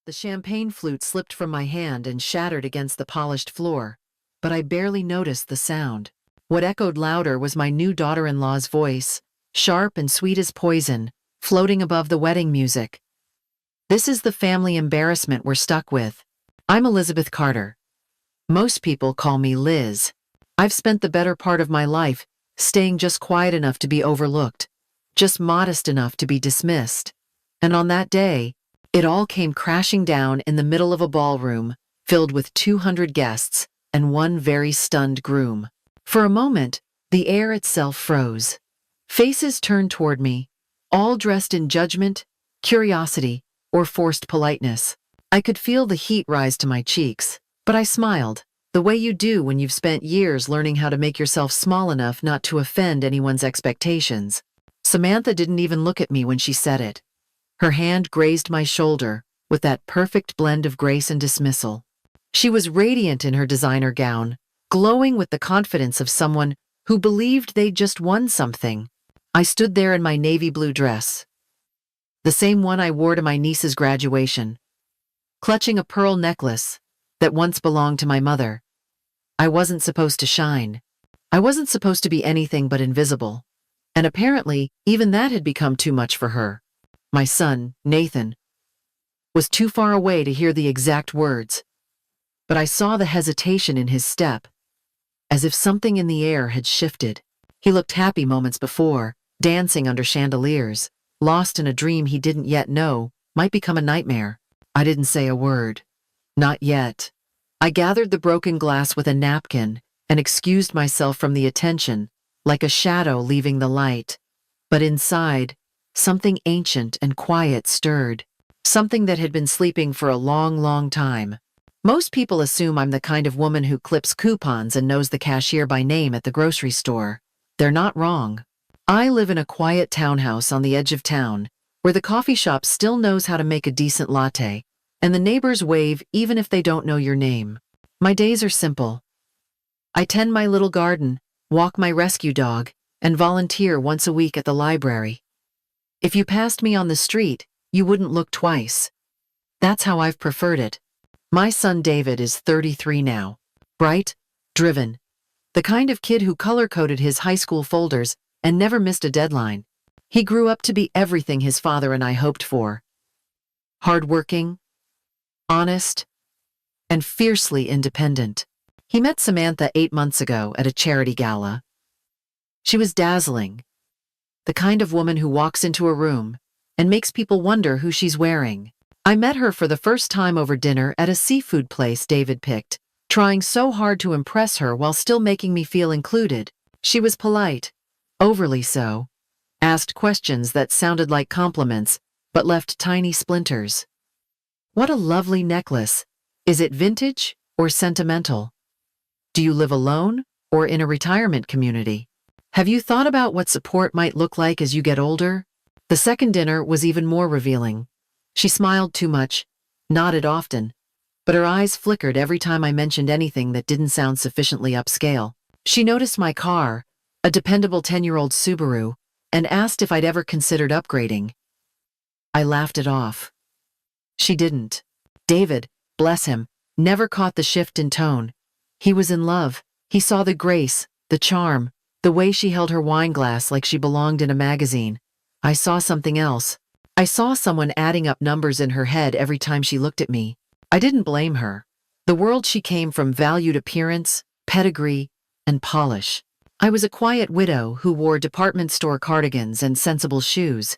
The champagne flute slipped from my hand and shattered against the polished floor, but I barely noticed the sound. What echoed louder was my new daughter-in-law's voice, sharp and sweet as poison, floating above the wedding music. "This is the family embarrassment we're stuck with. I'm Elizabeth Carter. Most people call me Liz. I've spent the better part of my life staying just quiet enough to be overlooked, just modest enough to be dismissed. And on that day, it all came crashing down in the middle of a ballroom filled with 200 guests and one very stunned groom. For a moment, the air itself froze. Faces turned toward me, all dressed in judgment, curiosity, or forced politeness. I could feel the heat rise to my cheeks, but I smiled, the way you do when you've spent years learning how to make yourself small enough not to offend anyone's expectations. Samantha didn't even look at me when she said it. Her hand grazed my shoulder with that perfect blend of grace and dismissal. She was radiant in her designer gown, glowing with the confidence of someone who believed they'd just won something. I stood there in my navy blue dress, the same one I wore to my niece's graduation, clutching a pearl necklace that once belonged to my mother. I wasn't supposed to shine. I wasn't supposed to be anything but invisible. And apparently, even that had become too much for her. My son, Nathan, was too far away to hear the exact words, but I saw the hesitation in his step, as if something in the air had shifted. He looked happy moments before, dancing under chandeliers, lost in a dream he didn't yet know might become a nightmare. I didn't say a word. Not yet. I gathered the broken glass with a napkin and excused myself from the attention, like a shadow leaving the light. But inside, something ancient and quiet stirred, something that had been sleeping for a long, long time. Most people assume I'm the kind of woman who clips coupons and knows the cashier by name at the grocery store. They're not wrong. I live in a quiet townhouse on the edge of town, where the coffee shop still knows how to make a decent latte, and the neighbors wave even if they don't know your name. My days are simple. I tend my little garden, walk my rescue dog, and volunteer once a week at the library. If you passed me on the street, you wouldn't look twice. That's how I've preferred it. My son David is 33 now. Bright, driven. The kind of kid who color-coded his high school folders and never missed a deadline. He grew up to be everything his father and I hoped for. Hardworking, honest, and fiercely independent. He met Samantha 8 months ago at a charity gala. She was dazzling. The kind of woman who walks into a room and makes people wonder who she's wearing. I met her for the first time over dinner at a seafood place David picked, trying so hard to impress her while still making me feel included. She was polite, overly so, asked questions that sounded like compliments, but left tiny splinters. "What a lovely necklace. Is it vintage or sentimental? Do you live alone or in a retirement community? Have you thought about what support might look like as you get older?" The second dinner was even more revealing. She smiled too much, nodded often, but her eyes flickered every time I mentioned anything that didn't sound sufficiently upscale. She noticed my car, a dependable 10-year-old Subaru, and asked if I'd ever considered upgrading. I laughed it off. She didn't. David, bless him, never caught the shift in tone. He was in love. He saw the grace, the charm, the way she held her wine glass like she belonged in a magazine. I saw something else. I saw someone adding up numbers in her head every time she looked at me. I didn't blame her. The world she came from valued appearance, pedigree, and polish. I was a quiet widow who wore department store cardigans and sensible shoes.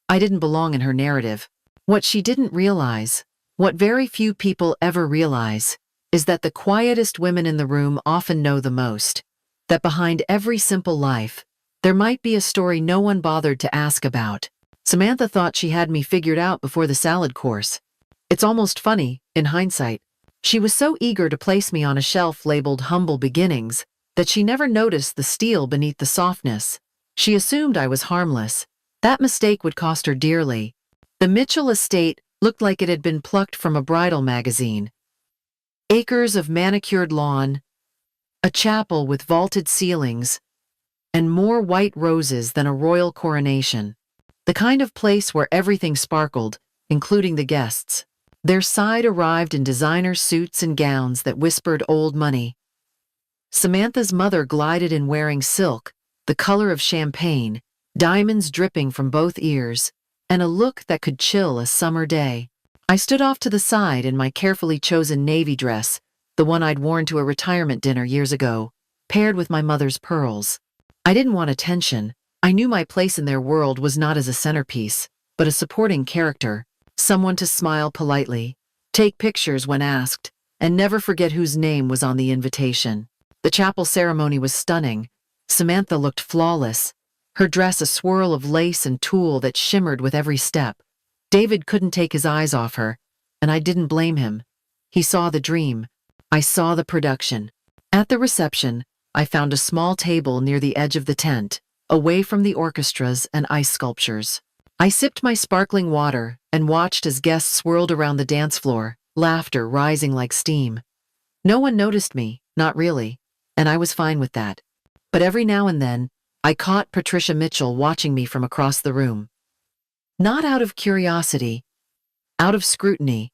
I didn't belong in her narrative. What she didn't realize, what very few people ever realize, is that the quietest women in the room often know the most. That behind every simple life, there might be a story no one bothered to ask about. Samantha thought she had me figured out before the salad course. It's almost funny, in hindsight. She was so eager to place me on a shelf labeled Humble Beginnings that she never noticed the steel beneath the softness. She assumed I was harmless. That mistake would cost her dearly. The Mitchell estate looked like it had been plucked from a bridal magazine. Acres of manicured lawn, a chapel with vaulted ceilings, and more white roses than a royal coronation. The kind of place where everything sparkled, including the guests. Their side arrived in designer suits and gowns that whispered old money. Samantha's mother glided in wearing silk, the color of champagne, diamonds dripping from both ears, and a look that could chill a summer day. I stood off to the side in my carefully chosen navy dress, the one I'd worn to a retirement dinner years ago, paired with my mother's pearls. I didn't want attention. I knew my place in their world was not as a centerpiece, but a supporting character, someone to smile politely, take pictures when asked, and never forget whose name was on the invitation. The chapel ceremony was stunning. Samantha looked flawless, her dress a swirl of lace and tulle that shimmered with every step. David couldn't take his eyes off her, and I didn't blame him. He saw the dream. I saw the production. At the reception, I found a small table near the edge of the tent, away from the orchestras and ice sculptures. I sipped my sparkling water and watched as guests swirled around the dance floor, laughter rising like steam. No one noticed me, not really, and I was fine with that. But every now and then, I caught Patricia Mitchell watching me from across the room. Not out of curiosity, out of scrutiny,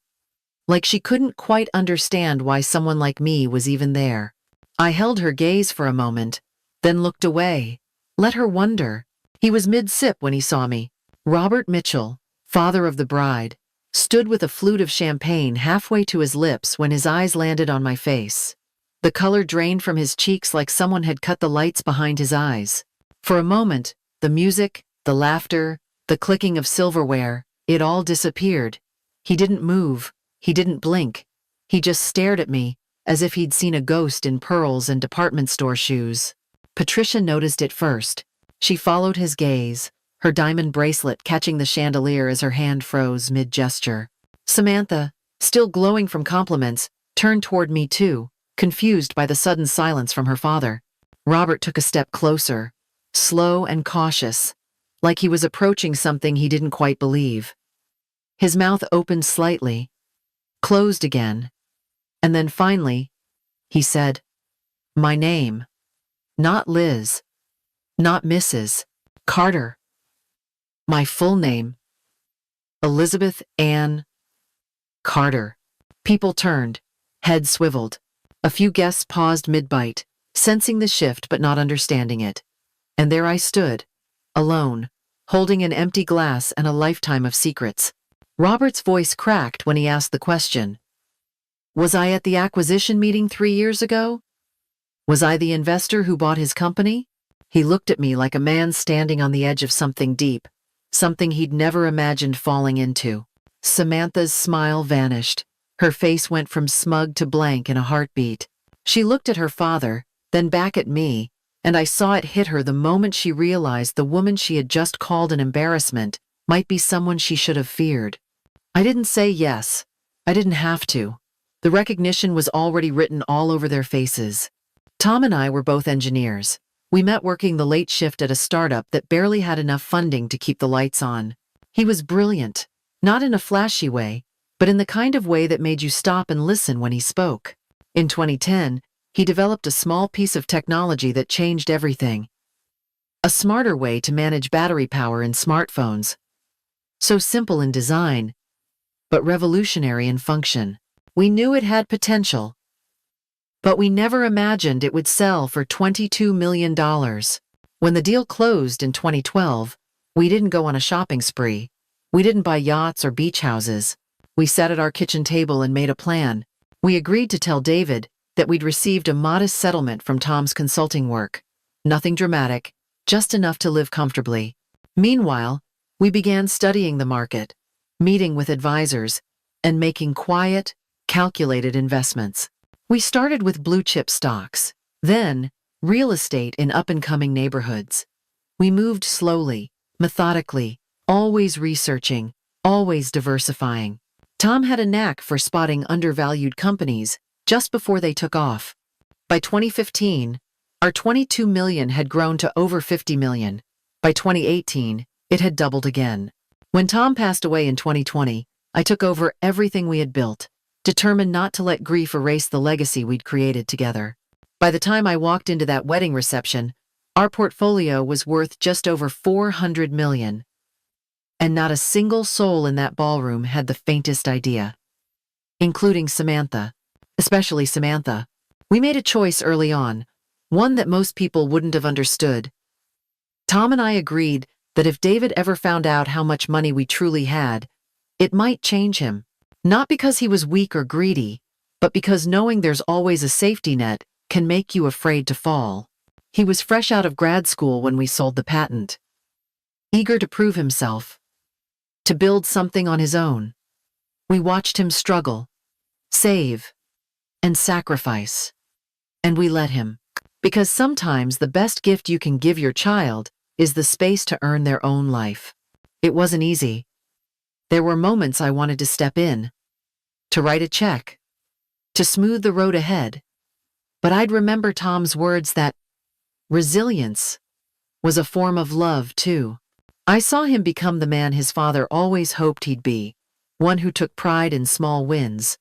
like she couldn't quite understand why someone like me was even there. I held her gaze for a moment, then looked away, let her wonder. He was mid-sip when he saw me. Robert Mitchell, father of the bride, stood with a flute of champagne halfway to his lips when his eyes landed on my face. The color drained from his cheeks like someone had cut the lights behind his eyes. For a moment, the music, the laughter, the clicking of silverware, it all disappeared. He didn't move, he didn't blink. He just stared at me, as if he'd seen a ghost in pearls and department store shoes. Patricia noticed it first. She followed his gaze, her diamond bracelet catching the chandelier as her hand froze mid-gesture. Samantha, still glowing from compliments, turned toward me too, confused by the sudden silence from her father. Robert took a step closer, slow and cautious, like he was approaching something he didn't quite believe. His mouth opened slightly, closed again, and then finally, he said, "My name. Not Liz. Not Mrs. Carter. My full name. Elizabeth Ann Carter." People turned, heads swiveled. A few guests paused mid-bite, sensing the shift but not understanding it. And there I stood, alone, holding an empty glass and a lifetime of secrets. Robert's voice cracked when he asked the question. Was I at the acquisition meeting 3 years ago? Was I the investor who bought his company? He looked at me like a man standing on the edge of something deep, something he'd never imagined falling into. Samantha's smile vanished. Her face went from smug to blank in a heartbeat. She looked at her father, then back at me, and I saw it hit her the moment she realized the woman she had just called an embarrassment might be someone she should have feared. I didn't say yes. I didn't have to. The recognition was already written all over their faces. Tom and I were both engineers. We met working the late shift at a startup that barely had enough funding to keep the lights on. He was brilliant, not in a flashy way, but in the kind of way that made you stop and listen when he spoke. In 2010, he developed a small piece of technology that changed everything. A smarter way to manage battery power in smartphones. So simple in design, but revolutionary in function. We knew it had potential, but we never imagined it would sell for $22 million. When the deal closed in 2012, we didn't go on a shopping spree. We didn't buy yachts or beach houses. We sat at our kitchen table and made a plan. We agreed to tell David that we'd received a modest settlement from Tom's consulting work. Nothing dramatic, just enough to live comfortably. Meanwhile, we began studying the market, meeting with advisors, and making quiet, calculated investments. We started with blue-chip stocks, then real estate in up-and-coming neighborhoods. We moved slowly, methodically, always researching, always diversifying. Tom had a knack for spotting undervalued companies just before they took off. By 2015, our $22 million had grown to over $50 million. By 2018, it had doubled again. When Tom passed away in 2020, I took over everything we had built, determined not to let grief erase the legacy we'd created together. By the time I walked into that wedding reception, our portfolio was worth just over $400 million. And not a single soul in that ballroom had the faintest idea. including Samantha. Especially Samantha. We made a choice early on, one that most people wouldn't have understood. Tom and I agreed that if David ever found out how much money we truly had, it might change him. Not because he was weak or greedy, but because knowing there's always a safety net can make you afraid to fall. He was fresh out of grad school when we sold the patent, eager to prove himself, to build something on his own. We watched him struggle, save, and sacrifice. And we let him. Because sometimes the best gift you can give your child is the space to earn their own life. It wasn't easy. There were moments I wanted to step in, to write a check, to smooth the road ahead. But I'd remember Tom's words that resilience was a form of love, too. I saw him become the man his father always hoped he'd be, one who took pride in small wins,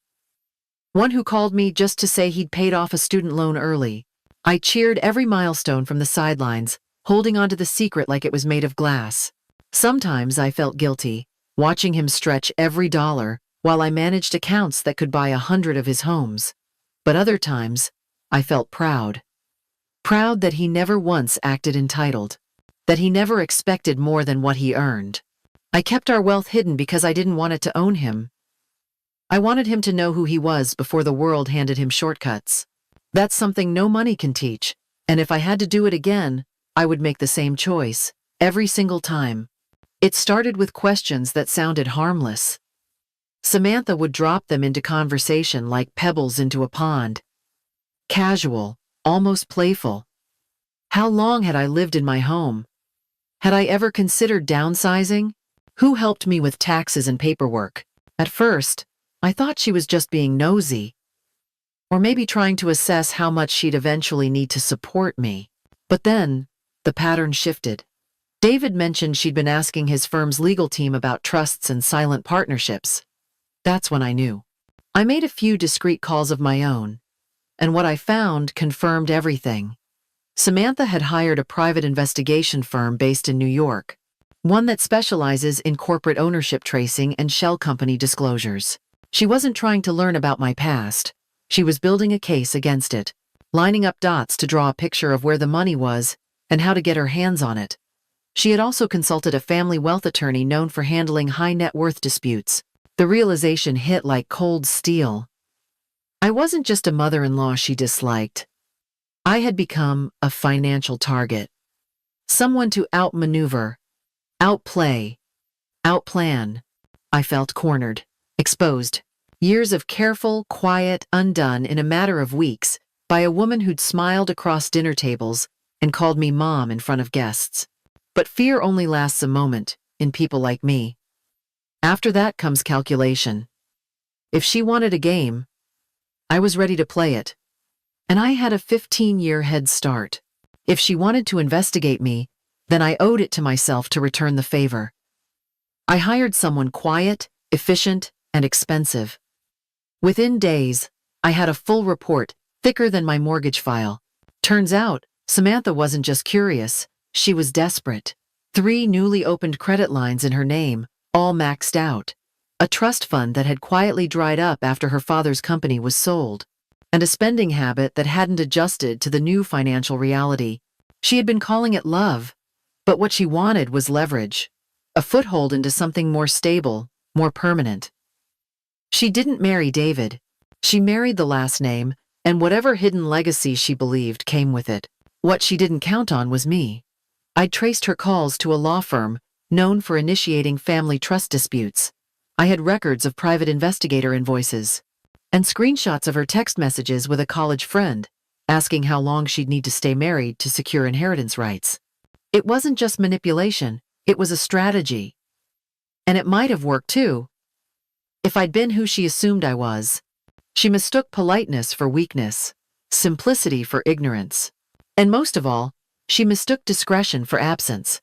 one who called me just to say he'd paid off a student loan early. I cheered every milestone from the sidelines, holding onto the secret like it was made of glass. Sometimes I felt guilty, watching him stretch every dollar while I managed accounts that could buy 100 of his homes. But other times, I felt proud. Proud that he never once acted entitled, that he never expected more than what he earned. I kept our wealth hidden because I didn't want it to own him. I wanted him to know who he was before the world handed him shortcuts. That's something no money can teach, and if I had to do it again, I would make the same choice, every single time. It started with questions that sounded harmless. Samantha would drop them into conversation like pebbles into a pond. Casual, almost playful. How long had I lived in my home? Had I ever considered downsizing? Who helped me with taxes and paperwork? At first, I thought she was just being nosy, or maybe trying to assess how much she'd eventually need to support me. But then, the pattern shifted. David mentioned she'd been asking his firm's legal team about trusts and silent partnerships. That's when I knew. I made a few discreet calls of my own, and what I found confirmed everything. Samantha had hired a private investigation firm based in New York, one that specializes in corporate ownership tracing and shell company disclosures. She wasn't trying to learn about my past. She was building a case against it, lining up dots to draw a picture of where the money was and how to get her hands on it. She had also consulted a family wealth attorney known for handling high net worth disputes. The realization hit like cold steel. I wasn't just a mother-in-law she disliked. I had become a financial target. Someone to outmaneuver, outplay, outplan. I felt cornered, exposed. Years of careful, quiet, undone in a matter of weeks by a woman who'd smiled across dinner tables and called me mom in front of guests. But fear only lasts a moment in people like me. After that comes calculation. If she wanted a game, I was ready to play it. And I had a 15-year head start. If she wanted to investigate me, then I owed it to myself to return the favor. I hired someone quiet, efficient, and expensive. Within days, I had a full report, thicker than my mortgage file. Turns out, Samantha wasn't just curious, she was desperate. 3 newly opened credit lines in her name, all maxed out. A trust fund that had quietly dried up after her father's company was sold. And a spending habit that hadn't adjusted to the new financial reality. She had been calling it love, but what she wanted was leverage. A foothold into something more stable, more permanent. She didn't marry David. She married the last name, and whatever hidden legacy she believed came with it. What she didn't count on was me. I'd traced her calls to a law firm known for initiating family trust disputes. I had records of private investigator invoices and screenshots of her text messages with a college friend, asking how long she'd need to stay married to secure inheritance rights. It wasn't just manipulation, it was a strategy. And it might have worked too, if I'd been who she assumed I was. She mistook politeness for weakness, simplicity for ignorance, and most of all, she mistook discretion for absence.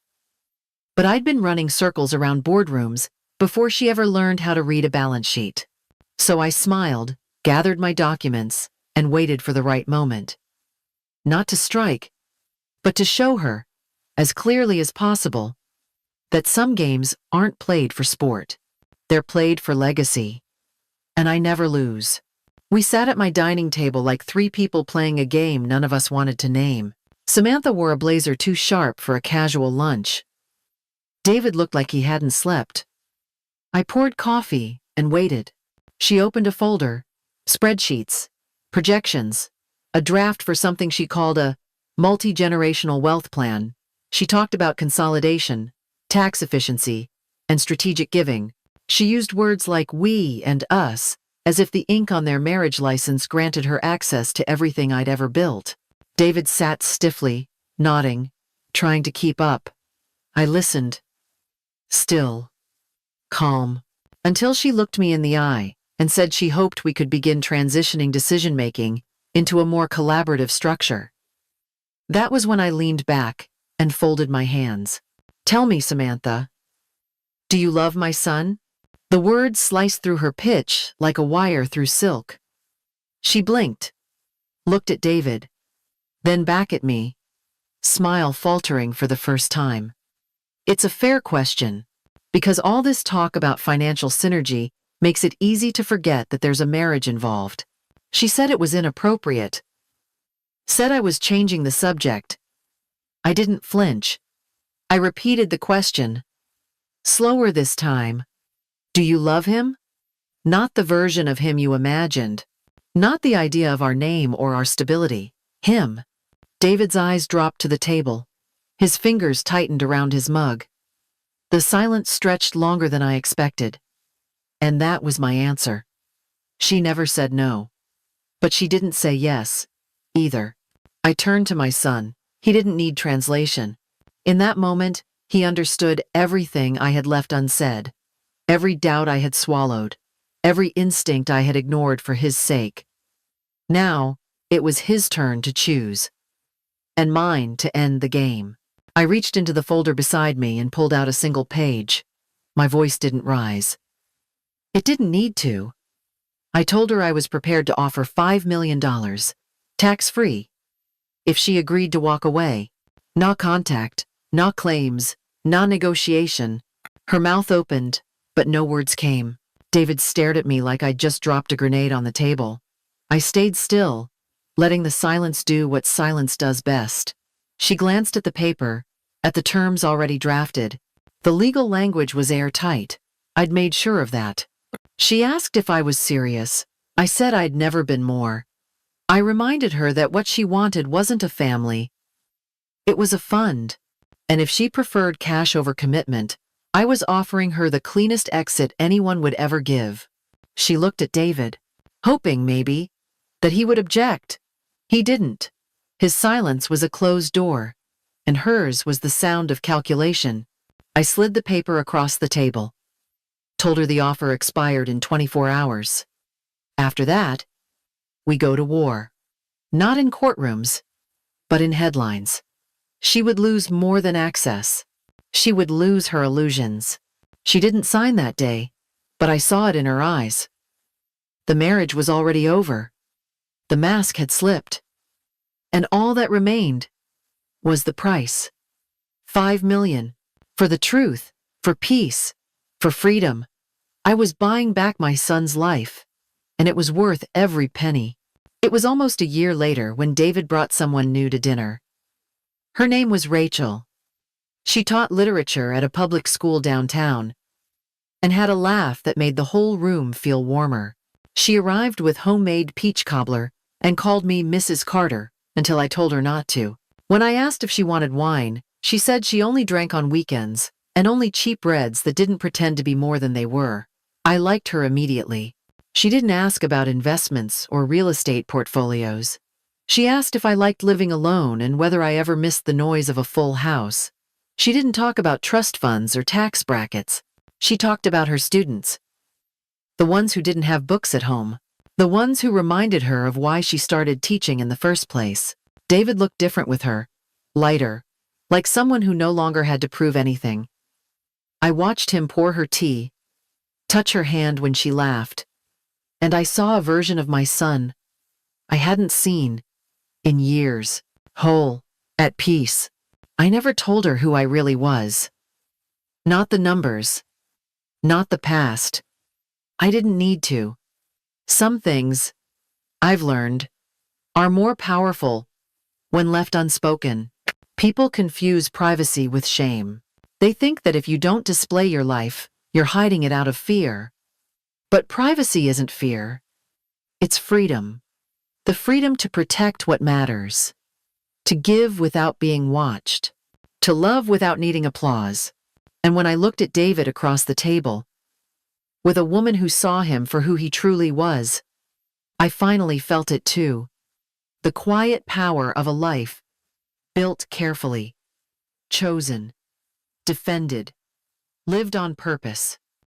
But I'd been running circles around boardrooms before she ever learned how to read a balance sheet. So I smiled, gathered my documents, and waited for the right moment. Not to strike, but to show her, as clearly as possible, that some games aren't played for sport. They're played for legacy. And I never lose. We sat at my dining table like three people playing a game none of us wanted to name. Samantha wore a blazer too sharp for a casual lunch. David looked like he hadn't slept. I poured coffee and waited. She opened a folder, spreadsheets, projections, a draft for something she called a multi-generational wealth plan. She talked about consolidation, tax efficiency, and strategic giving. She used words like we and us, as if the ink on their marriage license granted her access to everything I'd ever built. David sat stiffly, nodding, trying to keep up. I listened. Still. Calm. Until she looked me in the eye and said she hoped we could begin transitioning decision-making into a more collaborative structure. That was when I leaned back and folded my hands. Tell me, Samantha. Do you love my son? The words sliced through her pitch like a wire through silk. She blinked, looked at David, then back at me, smile faltering for the first time. It's a fair question, because all this talk about financial synergy makes it easy to forget that there's a marriage involved. She said it was inappropriate. Said I was changing the subject. I didn't flinch. I repeated the question. Slower this time. Do you love him? Not the version of him you imagined. Not the idea of our name or our stability. Him. David's eyes dropped to the table. His fingers tightened around his mug. The silence stretched longer than I expected. And that was my answer. She never said no. But she didn't say yes, either. I turned to my son. He didn't need translation. In that moment, he understood everything I had left unsaid. Every doubt I had swallowed. Every instinct I had ignored for his sake. Now, it was his turn to choose. And mine to end the game. I reached into the folder beside me and pulled out a single page. My voice didn't rise. It didn't need to. I told her I was prepared to offer $5 million, tax-free, if she agreed to walk away. No contact, no claims, no negotiation. Her mouth opened, but no words came. David stared at me like I'd just dropped a grenade on the table. I stayed still, letting the silence do what silence does best. She glanced at the paper, at the terms already drafted. The legal language was airtight. I'd made sure of that. She asked if I was serious. I said I'd never been more. I reminded her that what she wanted wasn't a family. It was a fund. And if she preferred cash over commitment, I was offering her the cleanest exit anyone would ever give. She looked at David, hoping, maybe, that he would object. He didn't. His silence was a closed door, and hers was the sound of calculation. I slid the paper across the table. Told her the offer expired in 24 hours. After that, we go to war. Not in courtrooms, but in headlines. She would lose more than access. She would lose her illusions. She didn't sign that day, but I saw it in her eyes. The marriage was already over. The mask had slipped. And all that remained was the price. $5 million. For the truth, for peace, for freedom. I was buying back my son's life, and it was worth every penny. It was almost a year later when David brought someone new to dinner. Her name was Rachel. She taught literature at a public school downtown and had a laugh that made the whole room feel warmer. She arrived with homemade peach cobbler and called me Mrs. Carter until I told her not to. When I asked if she wanted wine, she said she only drank on weekends and only cheap reds that didn't pretend to be more than they were. I liked her immediately. She didn't ask about investments or real estate portfolios. She asked if I liked living alone and whether I ever missed the noise of a full house. She didn't talk about trust funds or tax brackets. She talked about her students. The ones who didn't have books at home. The ones who reminded her of why she started teaching in the first place. David looked different with her. Lighter. Like someone who no longer had to prove anything. I watched him pour her tea, touch her hand when she laughed. And I saw a version of my son I hadn't seen in years. Whole. At peace. I never told her who I really was. Not the numbers. Not the past. I didn't need to. Some things, I've learned, are more powerful when left unspoken. People confuse privacy with shame. They think that if you don't display your life, you're hiding it out of fear. But privacy isn't fear. It's freedom. The freedom to protect what matters. To give without being watched. To love without needing applause. And when I looked at David across the table, with a woman who saw him for who he truly was, I finally felt it too. The quiet power of a life built carefully, chosen, defended, lived on purpose.